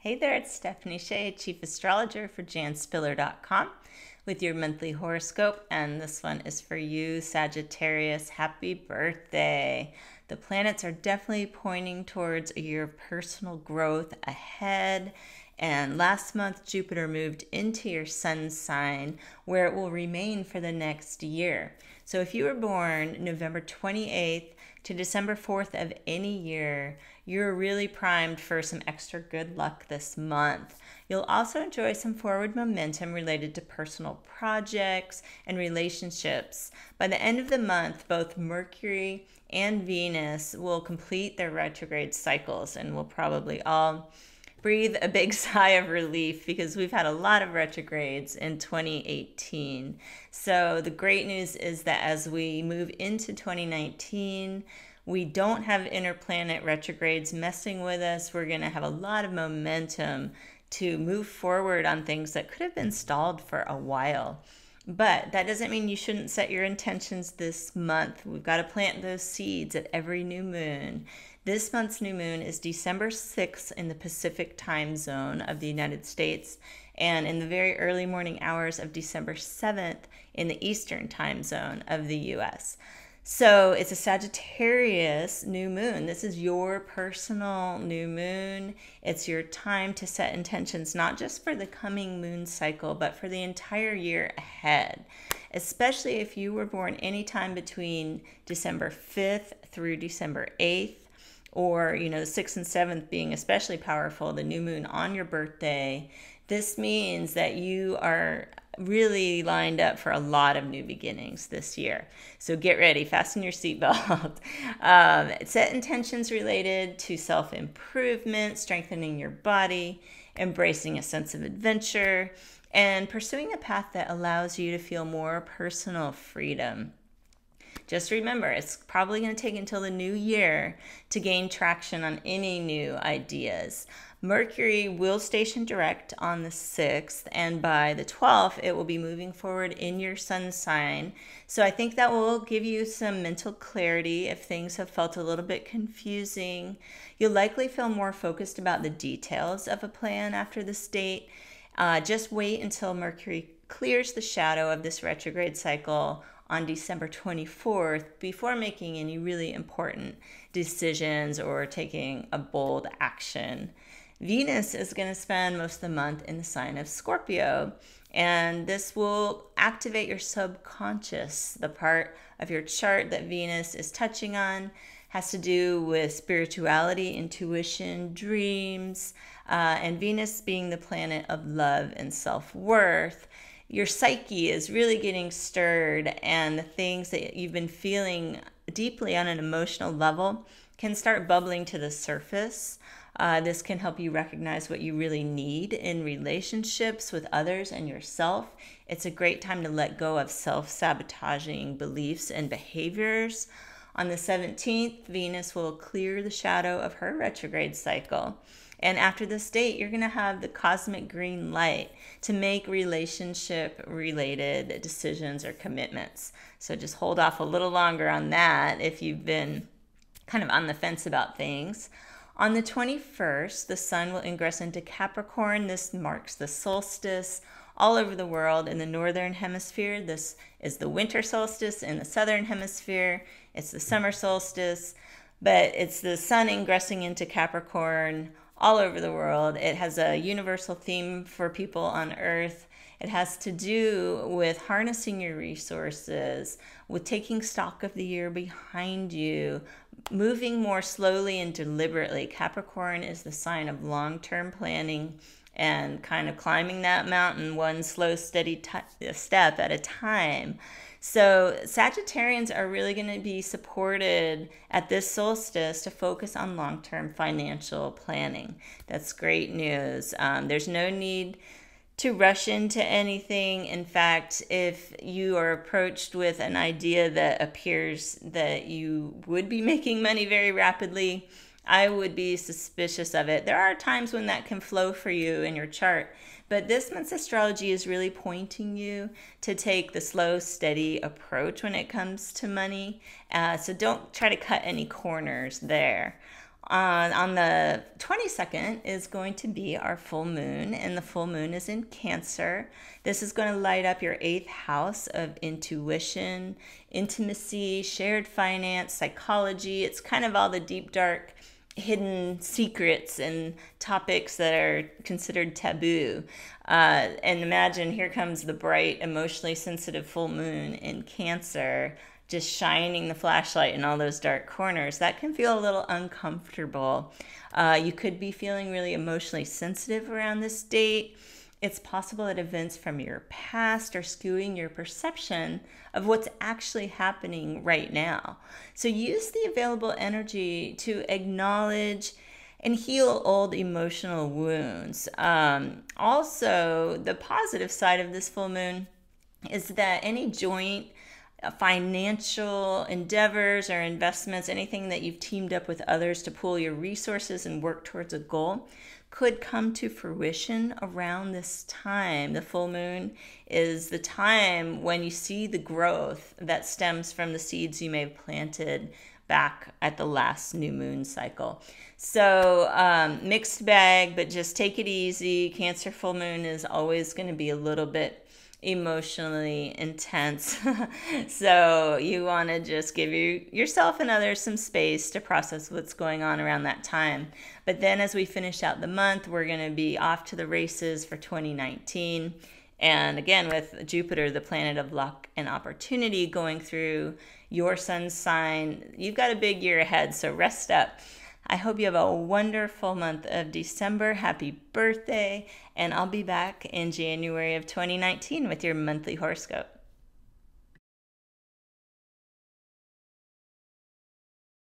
Hey there, it's Stephanie Shea, Chief Astrologer for janspiller.com with your monthly horoscope, and this one is for you, Sagittarius. Happy birthday! The planets are definitely pointing towards a year of personal growth ahead, and last month Jupiter moved into your sun sign where it will remain for the next year. So if you were born November 28th to December 4th of any year, you're really primed for some extra good luck this month. You'll also enjoy some forward momentum related to personal projects and relationships. By the end of the month, both Mercury and Venus will complete their retrograde cycles, and we'll probably all breathe a big sigh of relief because we've had a lot of retrogrades in 2018. So the great news is that as we move into 2019, we don't have interplanet retrogrades messing with us. We're going to have a lot of momentum to move forward on things that could have been stalled for a while. But that doesn't mean you shouldn't set your intentions this month. We've got to plant those seeds at every new moon. This month's new moon is December 6th in the Pacific time zone of the United States, and in the very early morning hours of December 7th in the Eastern time zone of the US. So it's a Sagittarius new moon. This is your personal new moon. It's your time to set intentions, not just for the coming moon cycle, but for the entire year ahead. Especially if you were born anytime between December 5th through December 8th, or, the 6th and 7th being especially powerful, the new moon on your birthday. This means that you are really lined up for a lot of new beginnings this year. So get ready, fasten your seatbelt. Set intentions related to self-improvement, strengthening your body, embracing a sense of adventure, and pursuing a path that allows you to feel more personal freedom. Just remember, it's probably going to take until the new year to gain traction on any new ideas. Mercury will station direct on the 6th, and by the 12th, it will be moving forward in your sun sign. So I think that will give you some mental clarity if things have felt a little bit confusing. You'll likely feel more focused about the details of a plan after this date. Just wait until Mercury clears the shadow of this retrograde cycle on December 24th before making any really important decisions or taking a bold action. Venus is going to spend most of the month in the sign of Scorpio, and this will activate your subconscious. The part of your chart that Venus is touching on has to do with spirituality, intuition, dreams, and Venus being the planet of love and self-worth. Your psyche is really getting stirred, and the things that you've been feeling deeply on an emotional level can start bubbling to the surface. This can help you recognize what you really need in relationships with others and yourself. It's a great time to let go of self-sabotaging beliefs and behaviors. On the 17th, Venus will clear the shadow of her retrograde cycle. And after this date, you're going to have the cosmic green light to make relationship-related decisions or commitments. So just hold off a little longer on that if you've been kind of on the fence about things. On the 21st, the sun will ingress into Capricorn. This marks the solstice all over the world. In the northern hemisphere, this is the winter solstice. In the southern hemisphere, it's the summer solstice. But it's the sun ingressing into Capricorn all over the world. It has a universal theme for people on Earth. It has to do with harnessing your resources, with taking stock of the year behind you, moving more slowly and deliberately. Capricorn is the sign of long-term planning and kind of climbing that mountain one slow, steady step at a time. So Sagittarians are really going to be supported at this solstice to focus on long-term financial planning. That's great news. There's no need to rush into anything. In fact, if you are approached with an idea that appears that you would be making money very rapidly, I would be suspicious of it. There are times when that can flow for you in your chart, but this month's astrology is really pointing you to take the slow, steady approach when it comes to money. So don't try to cut any corners there. On the 22nd is going to be our full moon, and the full moon is in Cancer. This is going to light up your 8th house of intuition, intimacy, shared finance, psychology. It's kind of all the deep, dark, hidden secrets and topics that are considered taboo. And imagine here comes the bright, emotionally sensitive full moon in Cancer, just shining the flashlight in all those dark corners. That can feel a little uncomfortable. You could be feeling really emotionally sensitive around this date. It's possible that events from your past are skewing your perception of what's actually happening right now. So use the available energy to acknowledge and heal old emotional wounds. Also, the positive side of this full moon is that any joint financial endeavors or investments, anything that you've teamed up with others to pool your resources and work towards a goal, could come to fruition around this time. The full moon is the time when you see the growth that stems from the seeds you may have planted back at the last new moon cycle. So mixed bag, but just take it easy. Cancer full moon is always going to be a little bit emotionally intense. So you want to just give yourself and others some space to process what's going on around that time. But then as we finish out the month, we're going to be off to the races for 2019. And again, with Jupiter, the planet of luck and opportunity, going through your sun's sign, you've got a big year ahead, so rest up. I hope you have a wonderful month of December. Happy birthday. And I'll be back in January of 2019 with your monthly horoscope.